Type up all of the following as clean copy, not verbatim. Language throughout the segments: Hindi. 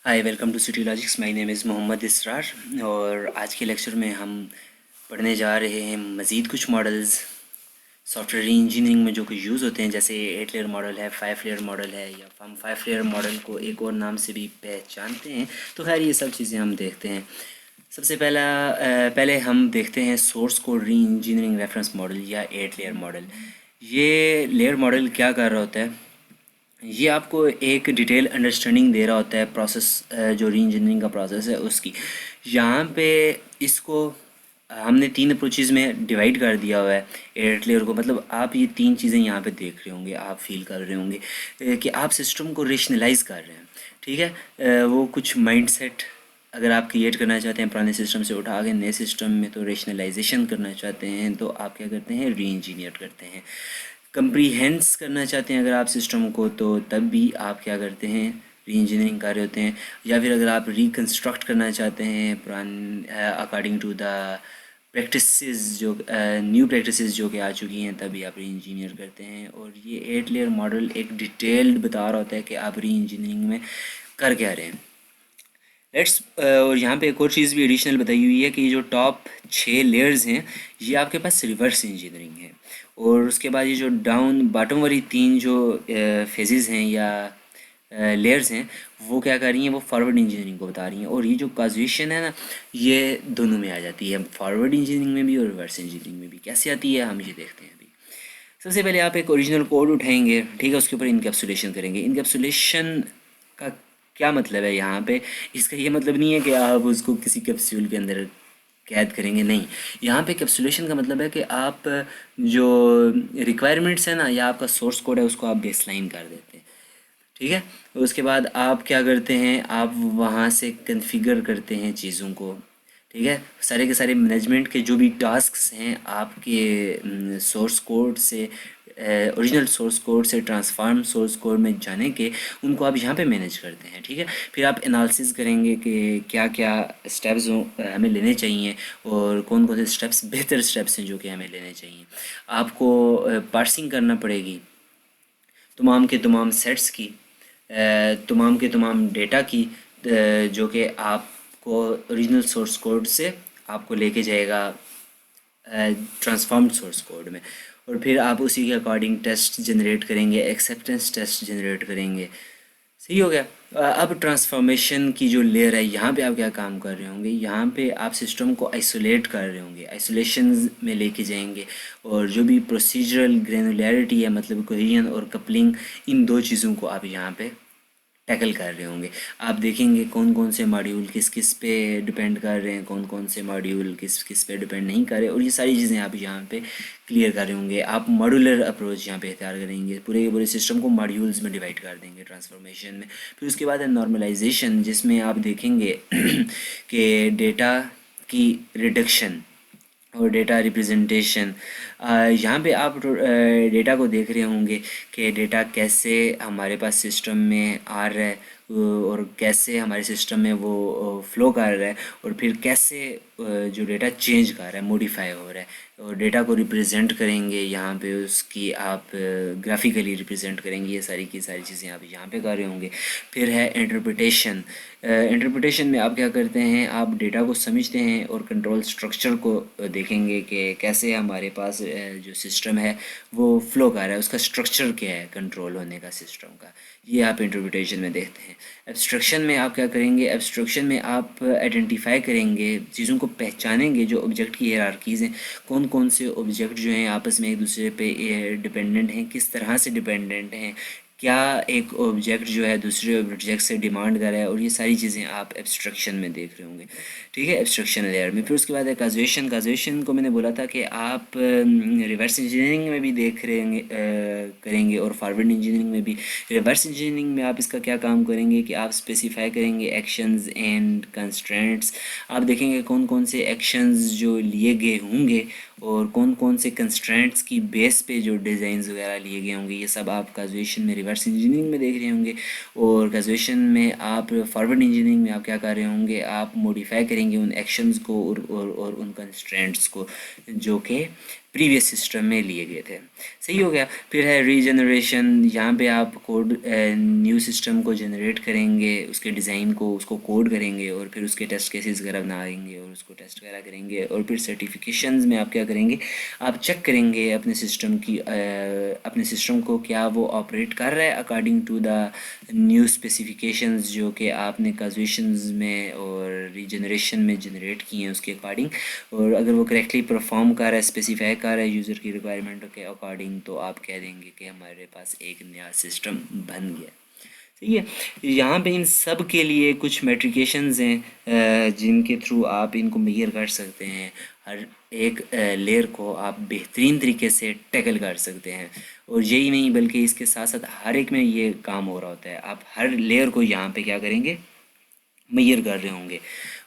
Hi, welcome to City Logics. My name is Mohammad Israr और आज के लेक्चर में हम पढ़ने जा रहे हैं मज़ीद कुछ मॉडल्स सॉफ्टवेयर इंजीनियरिंग में जो कि यूज़ होते हैं, जैसे 8 लेयर मॉडल है, 5 लेयर मॉडल है, या हम 5 लेयर मॉडल को एक और नाम से भी पहचानते हैं। तो खैर ये सब चीज़ें हम देखते हैं। सबसे पहले हम देखते हैं सोर्स कोड री इंजीनियरिंग रेफरेंस मॉडल या 8 लेयर मॉडल। ये लेयर मॉडल क्या कर रहा होता है? ये आपको एक डिटेल अंडरस्टैंडिंग दे रहा होता है प्रोसेस, जो री इंजीनियरिंग का प्रोसेस है उसकी। यहाँ पे इसको हमने 3 अप्रोचेज़ में डिवाइड कर दिया हुआ है एट लेयर को। मतलब आप ये 3 चीज़ें यहाँ पे देख रहे होंगे, आप फील कर रहे होंगे कि आप सिस्टम को रेशनलाइज कर रहे हैं। ठीक है, वो कुछ माइंडसेट अगर आप क्रिएट करना चाहते हैं पुराने सिस्टम से उठा के नए सिस्टम में, तो रेशनलाइजेशन करना चाहते हैं तो आप क्या करते हैं, री इंजीनियर करते हैं। कंप्रीहेंस करना चाहते हैं अगर आप सिस्टम को, तो तब भी आप क्या करते हैं, री इंजीनियरिंग कर रहे होते हैं। या फिर अगर आप रिकन्स्ट्रक्ट करना चाहते हैं पुराने अकॉर्डिंग टू द प्रैक्टिसेस जो न्यू प्रैक्टिसेस जो कि आ चुकी हैं, तभी आप री इंजीनियर करते हैं। और ये 8 लेयर मॉडल एक डिटेल्ड बता रहा होता है कि आप री इंजीनियरिंग में कर क्या रहे हैं। और यहाँ पे एक और चीज़ भी एडिशनल बताई हुई है कि जो टॉप 6 लेयर्स हैं, ये आपके पास रिवर्स इंजीनियरिंग है। और उसके बाद ये जो डाउन बॉटम वाली 3 जो फेजेस हैं या लेयर्स हैं, वो क्या कर रही हैं, वो फॉरवर्ड इंजीनियरिंग को बता रही हैं। और ये जो काजुएशन है ना, ये दोनों में आ जाती है, फॉरवर्ड इंजीनियरिंग में भी और रिवर्स इंजीनियरिंग में भी। कैसे आती है हम ये देखते हैं अभी। सबसे पहले आप एक ओरिजिनल कोड उठाएंगे, ठीक है, उसके ऊपर इनकैप्सुलेशन करेंगे। इनकैप्सुलेशन का क्या मतलब है यहाँ पे? इसका ये मतलब नहीं है कि आप उसको किसी कैप्सूल के अंदर कैद करेंगे, नहीं। यहाँ पे कैप्सुलेशन का मतलब है कि आप जो रिक्वायरमेंट्स है ना, या आपका सोर्स कोड है, उसको आप बेसलाइन कर देते हैं। ठीक है, उसके बाद आप क्या करते हैं, आप वहाँ से कन्फिगर करते हैं चीज़ों को। ठीक है, सारे के सारे मैनेजमेंट के जो भी टास्क्स हैं आपके सोर्स कोड से, ओरिजिनल सोर्स कोड से ट्रांसफॉर्म सोर्स कोड में जाने के, उनको आप यहाँ पे मैनेज करते हैं। ठीक है, फिर आप एनालिसिस करेंगे कि क्या क्या स्टेप्स हमें लेने चाहिए और कौन कौन से स्टेप्स बेहतर स्टेप्स हैं जो कि हमें लेने चाहिए। आपको पार्सिंग करना पड़ेगी तमाम के तमाम सेट्स की, तमाम के तमाम डेटा की, जो कि आपको ओरिजिनल सोर्स कोड से आपको लेके जाएगा ट्रांसफॉर्म्ड सोर्स कोड में। और फिर आप उसी के अकॉर्डिंग टेस्ट जनरेट करेंगे, एक्सेप्टेंस टेस्ट जनरेट करेंगे। सही हो गया। अब ट्रांसफॉर्मेशन की जो लेयर है, यहाँ पे आप क्या काम कर रहे होंगे, यहाँ पे आप सिस्टम को आइसोलेट कर रहे होंगे, आइसोलेशन में लेके जाएंगे। और जो भी प्रोसीजरल ग्रेनुलैरिटी है, मतलब कोहेजन और कपलिंग, इन दो चीज़ों को आप यहाँ पे टैकल कर रहे होंगे। आप देखेंगे कौन कौन से मॉड्यूल किस किस पे डिपेंड कर रहे हैं, कौन कौन से मॉड्यूल किस किस पे डिपेंड नहीं कर रहे, और ये सारी चीज़ें आप यहाँ पे क्लियर कर रहे होंगे। आप मॉड्यूलर अप्रोच यहाँ पे इख्तियार करेंगे, पूरे के पूरे सिस्टम को मॉड्यूल्स में डिवाइड कर देंगे ट्रांसफॉर्मेशन में। फिर उसके बाद है नॉर्मलाइजेशन, जिसमें आप देखेंगे कि डेटा की रिडक्शन और डेटा रिप्रेजेंटेशन। यहाँ पे आप डेटा को देख रहे होंगे कि डेटा कैसे हमारे पास सिस्टम में आ रहा है, और कैसे हमारे सिस्टम में वो फ्लो कर रहा है, और फिर कैसे जो डेटा चेंज कर रहा है, मॉडिफाई हो रहा है। और डेटा को रिप्रेजेंट करेंगे यहाँ पे, उसकी आप ग्राफिकली रिप्रेजेंट करेंगे। ये सारी की सारी चीज़ें आप यहाँ पे कर रहे होंगे। फिर है इंटरप्रिटेशन। इंटरप्रिटेशन में आप क्या करते हैं, आप डेटा को समझते हैं और कंट्रोल स्ट्रक्चर को देखेंगे कि कैसे हमारे पास जो सिस्टम है वो फ्लो कर रहा है, उसका स्ट्रक्चर क्या है कंट्रोल होने का सिस्टम का। ये आप इंटरप्रिटेशन में देखते हैं। एब्स्ट्रक्शन में आप क्या करेंगे, एब्स्ट्रक्शन में आप आइडेंटिफाई करेंगे, चीज़ों को पहचानेंगे जो ऑब्जेक्ट की हायरार्कीज़ हैं, कौन कौन से ऑब्जेक्ट जो हैं आपस में एक दूसरे पे डिपेंडेंट हैं, किस तरह से डिपेंडेंट हैं, क्या एक ऑब्जेक्ट जो है दूसरे ऑब्जेक्ट से डिमांड कर रहा है, और ये सारी चीज़ें आप एब्स्ट्रक्शन में देख रहे होंगे। ठीक है, एब्स्ट्रक्शन लेयर में। फिर उसके बाद है काजुएशन। काजुएशन को मैंने बोला था कि आप रिवर्स इंजीनियरिंग में भी देख रहे करेंगे और फॉरवर्ड इंजीनियरिंग में भी। रिवर्स इंजीनियरिंग में आप इसका क्या काम करेंगे कि आप स्पेसिफाई करेंगे एक्शंस एंड कंस्ट्रेंट्स। आप देखेंगे कौन कौन से एक्शंस जो लिए गए होंगे और कौन कौन से कंस्ट्रेंट्स की बेस पे जो डिज़ाइंस वगैरह लिए गए होंगे, ये सब आप काजुएशन में, रिवर्स इंजीनियरिंग में देख रहे होंगे। और काजुएशन में आप फॉरवर्ड इंजीनियरिंग में आप क्या कर रहे होंगे, आप मॉडिफाई करेंगे उन एक्शंस को और उन कंस्ट्रेंट्स को जो कि प्रीवियस सिस्टम में लिए गए थे। सही हो गया। फिर है रीजनरेशन, यहाँ पे आप कोड न्यू सिस्टम को जनरेट करेंगे, उसके डिज़ाइन को उसको कोड करेंगे और फिर उसके टेस्ट केसेस वगैरह बनाएंगे और उसको टेस्ट वगैरह करेंगे। और फिर सर्टिफिकेशंस में आप क्या करेंगे, आप चेक करेंगे अपने सिस्टम की अपने सिस्टम को क्या वो ऑपरेट कर रहा है according to the new specifications जो कि आपने कैजुएशंस में और रीजनरेशन में जनरेट किए हैं उसके अकॉर्डिंग। और अगर वो करेक्टली परफॉर्म कर रहा है, स्पेसिफाई कर रहा है यूज़र की रिक्वायरमेंट के अकॉर्डिंग, तो आप कह देंगे कि हमारे पास एक नया सिस्टम बन गया। सही है। यहाँ पे इन सब के लिए कुछ मेट्रिकेशंस हैं जिनके थ्रू आप इनको मेजर कर सकते हैं। हर एक लेयर को आप बेहतरीन तरीके से टैकल कर सकते हैं। और यही नहीं बल्कि इसके साथ साथ हर एक में ये काम हो रहा होता है। आप हर लेयर को यहाँ पे क्या करेंगे, मेजर कर रहे होंगे।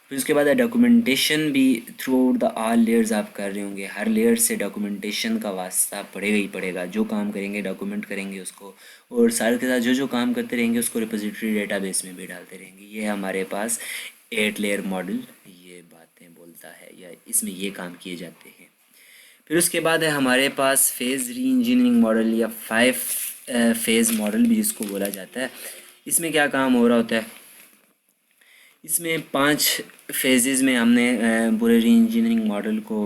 फिर उसके बाद डॉक्यूमेंटेशन भी through out the all layers आप कर रहे होंगे। हर लेयर से डॉक्यूमेंटेशन का वास्ता पड़ेगा ही पड़ेगा। जो काम करेंगे डॉक्यूमेंट करेंगे उसको, और सारे के साथ जो जो काम करते रहेंगे उसको रिपोजिटरी डेटाबेस में भी डालते रहेंगे। ये हमारे पास 8 लेयर मॉडल ये बातें बोलता है, या इसमें ये काम किए जाते हैं। फिर उसके बाद है हमारे पास फेज़ री इंजीनियरिंग मॉडल या 5 फेज़ मॉडल भी जिसको बोला जाता है। इसमें क्या काम हो रहा होता है, इसमें 5 फेजेज़ में हमने पूरे री इंजीनियरिंग मॉडल को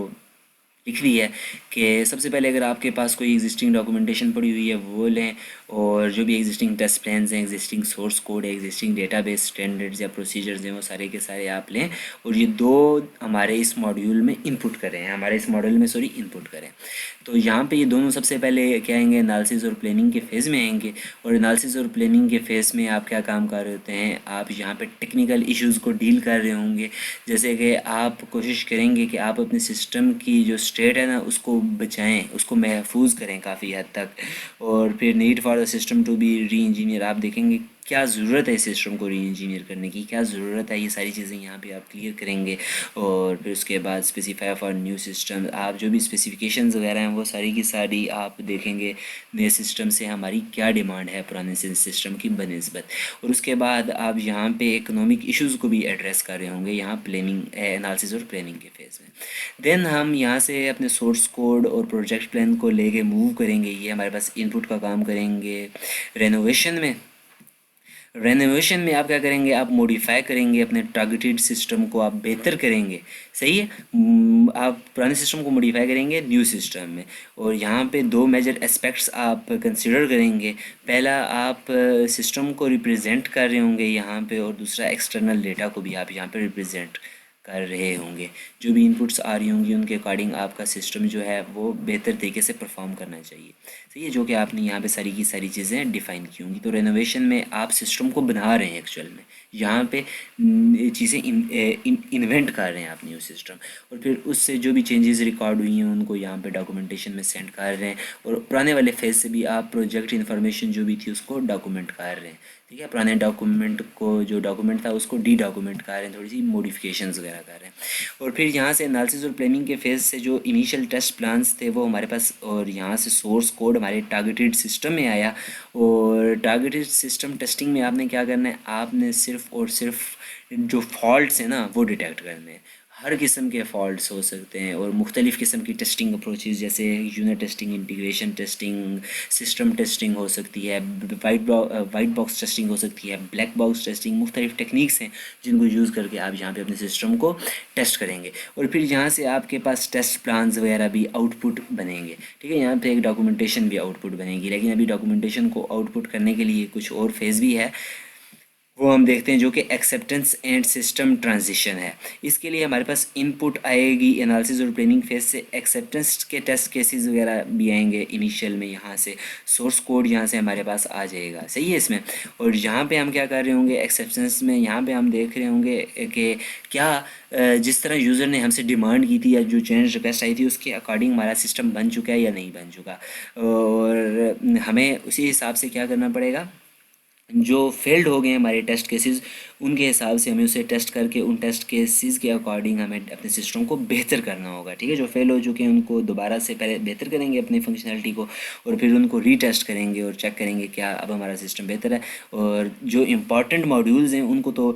लिख ली है। कि सबसे पहले अगर आपके पास कोई एग्जिस्टिंग डॉक्यूमेंटेशन पड़ी हुई है वो लें, और जो भी एग्जिस्टिंग टेस्ट प्लान्स हैं, एग्जिस्टिंग सोर्स कोड है, एग्जिस्टिंग डेटाबेस स्टैंडर्ड्स या प्रोसीजर्स हैं, वो सारे के सारे आप लें और ये दो हमारे इस मॉड्यूल में इनपुट करें, हमारे इस मॉडल में इनपुट करें। तो यहाँ पे ये दोनों सबसे पहले क्या आएंगे, एनालिसिस और प्लानिंग के फेज़ में आएंगे। और एनालिसिस और प्लानिंग के फेज़ में आप क्या काम कर रहे होते हैं, आप यहाँ पे टेक्निकल इश्यूज़ को डील कर रहे होंगे। जैसे कि आप कोशिश करेंगे कि आप अपने सिस्टम की जो स्टेट है ना उसको बचाएं, उसको महफूज करें काफ़ी हद तक। और फिर need for the system to be reengineer, आप देखेंगे क्या ज़रूरत है इस सिस्टम को री इंजीनियर करने की, क्या ज़रूरत है, ये सारी चीज़ें यहाँ पे आप क्लियर करेंगे। और फिर उसके बाद स्पेसिफाई फॉर न्यू सिस्टम, आप जो भी स्पेसिफिकेशंस वगैरह हैं वो सारी की सारी आप देखेंगे नए सिस्टम से हमारी क्या डिमांड है पुराने सिस्टम की बनिस्बत। और उसके बाद आप यहाँ पे इकोनॉमिक इश्यूज़ को भी एड्रेस कर रहे होंगे यहाँ प्लानिंग एनालिसिस और प्लानिंग के फेज़ में। देन हम यहाँ से अपने सोर्स कोड और प्रोजेक्ट प्लान को लेके मूव करेंगे, ये हमारे पास इनपुट का काम करेंगे। रेनोवेशन में आप क्या करेंगे, आप मॉडिफाई करेंगे अपने टारगेटेड सिस्टम को, आप बेहतर करेंगे। सही है। आप पुराने सिस्टम को मॉडिफाई करेंगे न्यू सिस्टम में। और यहाँ पे दो मेजर एस्पेक्ट्स आप कंसिडर करेंगे। पहला, आप सिस्टम को रिप्रेजेंट कर रहे होंगे यहाँ पे, और दूसरा एक्सटर्नल डेटा को भी आप यहाँ पे रिप्रेजेंट कर रहे होंगे। जो भी इनपुट्स आ रही होंगी उनके अकॉर्डिंग आपका सिस्टम जो है वो बेहतर तरीके से परफॉर्म करना चाहिए। सही है, जो कि आपने यहाँ पे सारी की सारी चीज़ें डिफ़ाइन की होंगी। तो रेनोवेशन में आप सिस्टम को बना रहे हैं, एक्चुअल में यहाँ पे चीज़ें इन्वेंट कर रहे हैं आप न्यू सिस्टम। और फिर उससे जो भी चेंजेस रिकॉर्ड हुई हैं उनको यहाँ पे डॉक्यूमेंटेशन में सेंड कर रहे हैं। और पुराने वाले फेज से भी आप प्रोजेक्ट इन्फॉर्मेशन जो भी थी उसको डॉक्यूमेंट कर रहे हैं। ठीक है, पुराने डॉक्यूमेंट को, जो डॉक्यूमेंट था उसको डी डॉक्यूमेंट कर रहे हैं, थोड़ी सी मॉडिफिकेशंस वगैरह कर रहे हैं। और फिर यहाँ से एनालिसिस और प्लानिंग के फेज़ से जो इनिशियल टेस्ट प्लान्स थे वो हमारे पास, और यहाँ से सोर्स कोड हमारे टारगेटेड सिस्टम में आया। और टारगेटेड सिस्टम टेस्टिंग में आपने क्या करना है, आपने सिर्फ और सिर्फ जो फॉल्ट्स हैं ना वो डिटेक्ट करने हैं। हर किस्म के फॉल्ट्स हो सकते हैं और मुख्तलिफ़ किस्म की टेस्टिंग अप्रोचेज़ जैसे unit testing, integration testing, system testing हो सकती है, वाइट बॉक्स टेस्टिंग हो सकती है, ब्लैक बॉक्स टेस्टिंग। मुख्तलिफ़ टेक्निक्स हैं जिनको यूज़ करके आप यहाँ पे अपने सिस्टम को टेस्ट करेंगे। और फिर यहाँ से आपके पास टेस्ट प्लान्स वगैरह भी आउटपुट बनेंगे। ठीक है, यहाँ पे एक डॉक्यूमेंटेशन भी आउटपुट बनेगी। लेकिन अभी डॉक्यूमेंटेशन को आउटपुट करने के लिए कुछ और फेज़ भी है, वो हम देखते हैं, जो कि एक्सेप्टेंस एंड सिस्टम ट्रांजिशन है। इसके लिए हमारे पास इनपुट आएगी एनालिसिस और प्लानिंग फेज से, एक्सेप्टेंस के टेस्ट केसेस वगैरह भी आएंगे इनिशियल में। यहाँ से सोर्स कोड यहाँ से हमारे पास आ जाएगा। सही है इसमें। और यहाँ पे हम क्या कर रहे होंगे, एक्सेप्टेंस में यहाँ पे हम देख रहे होंगे कि क्या जिस तरह यूज़र ने हमसे डिमांड की थी या जो चेंज रिक्वेस्ट आई थी उसके अकॉर्डिंग हमारा सिस्टम बन चुका है या नहीं बन चुका। और हमें उसी हिसाब से क्या करना पड़ेगा, जो फेल्ड हो गए हैं हमारे टेस्ट केसेस उनके हिसाब से हमें उसे टेस्ट करके उन टेस्ट केसेस के अकॉर्डिंग हमें अपने सिस्टम को बेहतर करना होगा। ठीक है, जो फेल हो चुके हैं उनको दोबारा से पहले बेहतर करेंगे अपनी फंक्शनलिटी को, और फिर उनको रीटेस्ट करेंगे और चेक करेंगे क्या अब हमारा सिस्टम बेहतर है। और जो इम्पॉर्टेंट मॉड्यूल्स हैं उनको तो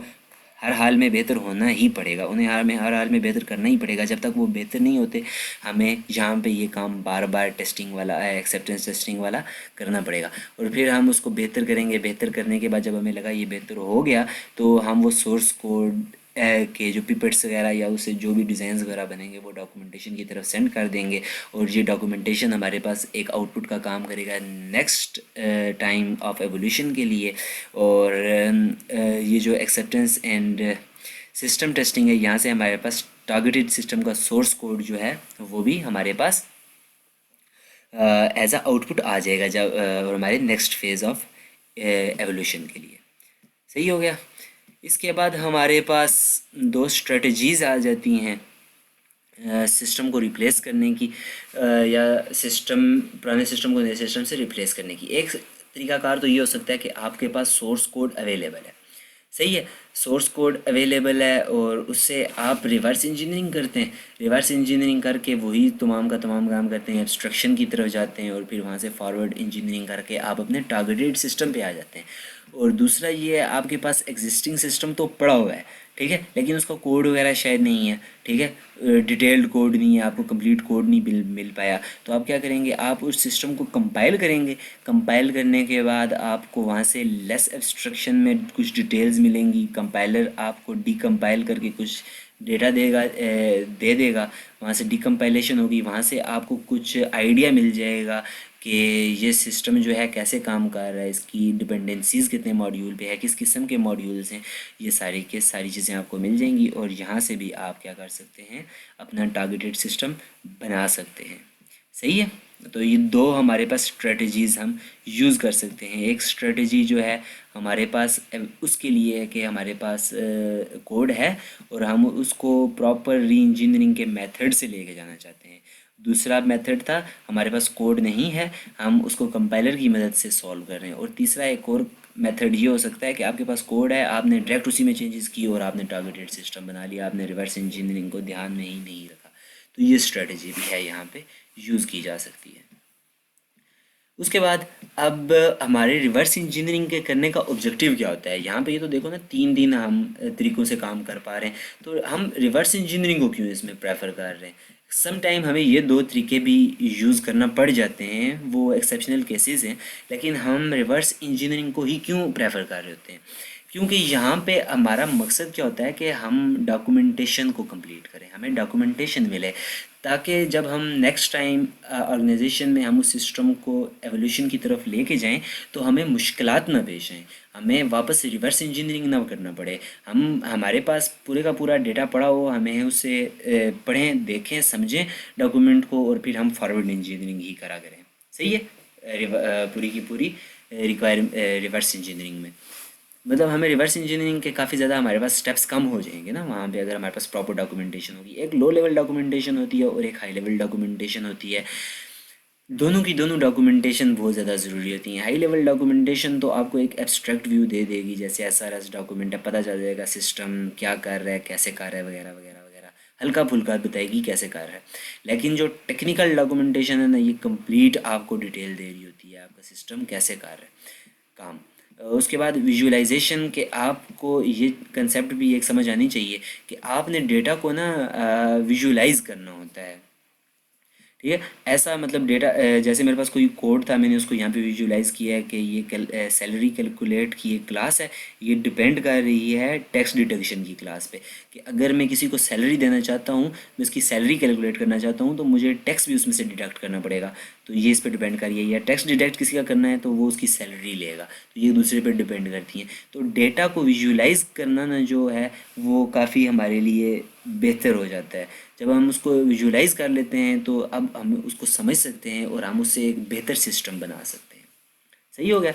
हर हाल में बेहतर होना ही पड़ेगा, उन्हें हर हाल में बेहतर करना ही पड़ेगा। जब तक वो बेहतर नहीं होते हमें यहाँ पे ये काम बार बार टेस्टिंग वाला एक्सेप्टेंस टेस्टिंग वाला करना पड़ेगा। और फिर हम उसको बेहतर करेंगे। बेहतर करने के बाद जब हमें लगा ये बेहतर हो गया तो हम वो सोर्स कोड के जो पिपेट्स वगैरह या उससे जो भी डिज़ाइंस वगैरह बनेंगे वो डॉक्यूमेंटेशन की तरफ सेंड कर देंगे। और ये डॉक्यूमेंटेशन हमारे पास एक आउटपुट का काम करेगा नेक्स्ट टाइम ऑफ एवोल्यूशन के लिए। और ये जो एक्सेप्टेंस एंड सिस्टम टेस्टिंग है, यहाँ से हमारे पास टारगेटेड सिस्टम का सोर्स कोड जो है वो भी हमारे पास एज अ आउटपुट आ जाएगा जब और हमारे नेक्स्ट फेज़ ऑफ एवोल्यूशन के लिए। सही हो गया। इसके बाद हमारे पास दो स्ट्रेटजीज़ आ जाती हैं सिस्टम को रिप्लेस करने की, या पुराने सिस्टम को नए सिस्टम से रिप्लेस करने की। एक तरीकाकार तो ये हो सकता है कि आपके पास सोर्स कोड अवेलेबल है, सही है, सोर्स कोड अवेलेबल है और उससे आप रिवर्स इंजीनियरिंग करते हैं। रिवर्स इंजीनियरिंग करके वही तमाम का तमाम काम करते हैं, एब्स्ट्रक्शन की तरफ जाते हैं और फिर वहाँ से फॉरवर्ड इंजीनियरिंग करके आप अपने टारगेटेड सिस्टम पे आ जाते हैं। और दूसरा ये है, आपके पास एग्जिस्टिंग सिस्टम तो पड़ा हुआ है, ठीक है, लेकिन उसका कोड वगैरह शायद नहीं है, ठीक है, डिटेल्ड कोड नहीं है, आपको कंप्लीट कोड नहीं मिल पाया। तो आप क्या करेंगे, आप उस सिस्टम को कंपाइल करेंगे। कंपाइल करने के बाद आपको वहाँ से लेस एब्स्ट्रक्शन में कुछ डिटेल्स मिलेंगी। कंपाइलर आपको डीकम्पाइल करके कुछ डेटा दे देगा, वहाँ से डीकम्पाइलेशन होगी, वहाँ से आपको कुछ आइडिया मिल जाएगा कि ये सिस्टम जो है कैसे काम कर रहा है, इसकी डिपेंडेंसीज़ कितने मॉड्यूल पे है, किस किस्म के मॉड्यूल्स हैं, ये सारी के सारी चीज़ें आपको मिल जाएंगी। और यहाँ से भी आप क्या कर सकते हैं, अपना टारगेटेड सिस्टम बना सकते हैं। सही है। तो ये दो हमारे पास स्ट्रेटजीज़ हम यूज़ कर सकते हैं। एक स्ट्रेटजी जो है हमारे पास उसके लिए है कि हमारे पास कोड है और हम उसको प्रॉपर री इंजीनियरिंग के मेथड से लेके जाना चाहते हैं। दूसरा मेथड था, हमारे पास कोड नहीं है, हम उसको कंपाइलर की मदद से सॉल्व कर रहे हैं। और तीसरा एक और मेथड ये हो सकता है कि आपके पास कोड है, आपने डायरेक्ट उसी में चेंजेस की और आपने टारगेटेड सिस्टम बना लिया, आपने रिवर्स इंजीनियरिंग को ध्यान में ही नहीं रखा। तो ये स्ट्रेटजी भी है, यहाँ पे यूज़ की जा सकती है। उसके बाद अब हमारे रिवर्स इंजीनियरिंग के करने का ऑब्जेक्टिव क्या होता है। यहाँ पे ये तो देखो ना, 3 दिन हम तरीक़ों से काम कर पा रहे हैं, तो हम रिवर्स इंजीनियरिंग को क्यों इसमें प्रेफर कर रहे हैं। सम टाइम हमें ये 2 तरीके भी यूज़ करना पड़ जाते हैं, वो एक्सेप्शनल केसेस हैं, लेकिन हम रिवर्स इंजीनियरिंग को ही क्यों प्रेफर कर रहे होते हैं, क्योंकि यहाँ पे हमारा मकसद क्या होता है कि हम डॉक्यूमेंटेशन को कंप्लीट करें, हमें डॉक्यूमेंटेशन मिले, ताकि जब हम नेक्स्ट टाइम ऑर्गेनाइजेशन में हम उस सिस्टम को एवोल्यूशन की तरफ लेके जाएं तो हमें मुश्किलात ना पेश आएँ, हमें वापस रिवर्स इंजीनियरिंग ना करना पड़े। हमारे पास पूरे का पूरा डेटा पड़ा हो, हमें उसे पढ़ें, देखें, समझें डॉक्यूमेंट को और फिर हम फॉरवर्ड इंजीनियरिंग ही करा करें। सही है। पूरी की पूरी रिवर्स इंजीनियरिंग में मतलब हमें रिवर्स इंजीनियरिंग के काफ़ी ज़्यादा हमारे पास स्टेप्स कम हो जाएंगे ना वहाँ पे, अगर हमारे पास प्रॉपर डॉक्यूमेंटेशन होगी। एक लो लेवल डॉक्यूमेंटेशन होती है और एक हाई लेवल डॉक्यूमेंटेशन होती है। दोनों की दोनों डॉक्यूमेंटेशन बहुत ज़्यादा ज़रूरी होती है। हाई लेवल डॉक्यूमेंटेशन तो आपको एक एब्स्ट्रैक्ट व्यू दे देगी, जैसे SRS डॉक्यूमेंट है, पता चल जाएगा सिस्टम क्या कर रहा है, कैसे कर रहा है, वगैरह वगैरह वगैरह, हल्का फुल्का बताएगी कैसे कर रहा है। लेकिन जो टेक्निकल डॉक्यूमेंटेशन है ना, ये कंप्लीट आपको डिटेल दे रही होती है, आपका सिस्टम कैसे कर रहा है काम। उसके बाद विजुअलाइजेशन के आपको ये कंसेप्ट भी एक समझ आनी चाहिए कि आपने डेटा को ना विजुअलाइज करना होता है, ठीक है। ऐसा मतलब डेटा जैसे मेरे पास कोई कोड था, मैंने उसको यहाँ पे विजुअलाइज़ किया है कि ये सैलरी कैलकुलेट की एक क्लास है, ये डिपेंड कर रही है टैक्स डिडक्शन की क्लास पे, कि अगर मैं किसी को सैलरी देना चाहता हूँ, मैं उसकी सैलरी कैलकुलेट करना चाहता हूँ, तो मुझे टैक्स भी उसमें से डिडक्ट करना पड़ेगा। तो ये इस पर डिपेंड कर रही है, या टैक्स डिडक्ट किसी का करना है तो वो उसकी सैलरी लेगा, तो ये दूसरे पर डिपेंड करती हैं। तो डेटा को विजुअलाइज़ करना ना जो है वो काफ़ी हमारे लिए बेहतर हो जाता है। जब हम उसको विजुअलाइज कर लेते हैं तो अब हम उसको समझ सकते हैं और हम उससे एक बेहतर सिस्टम बना सकते हैं। सही हो गया।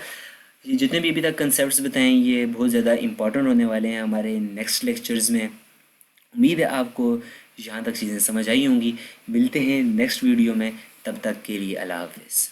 ये जितने भी अभी तक कंसेप्ट्स बताएं ये बहुत ज़्यादा इंपॉर्टेंट होने वाले हैं हमारे नेक्स्ट लेक्चर्स में। उम्मीद है आपको यहाँ तक चीज़ें समझ आई होंगी। मिलते हैं नेक्स्ट वीडियो में, तब तक के लिए अल्लाह हाफिज़।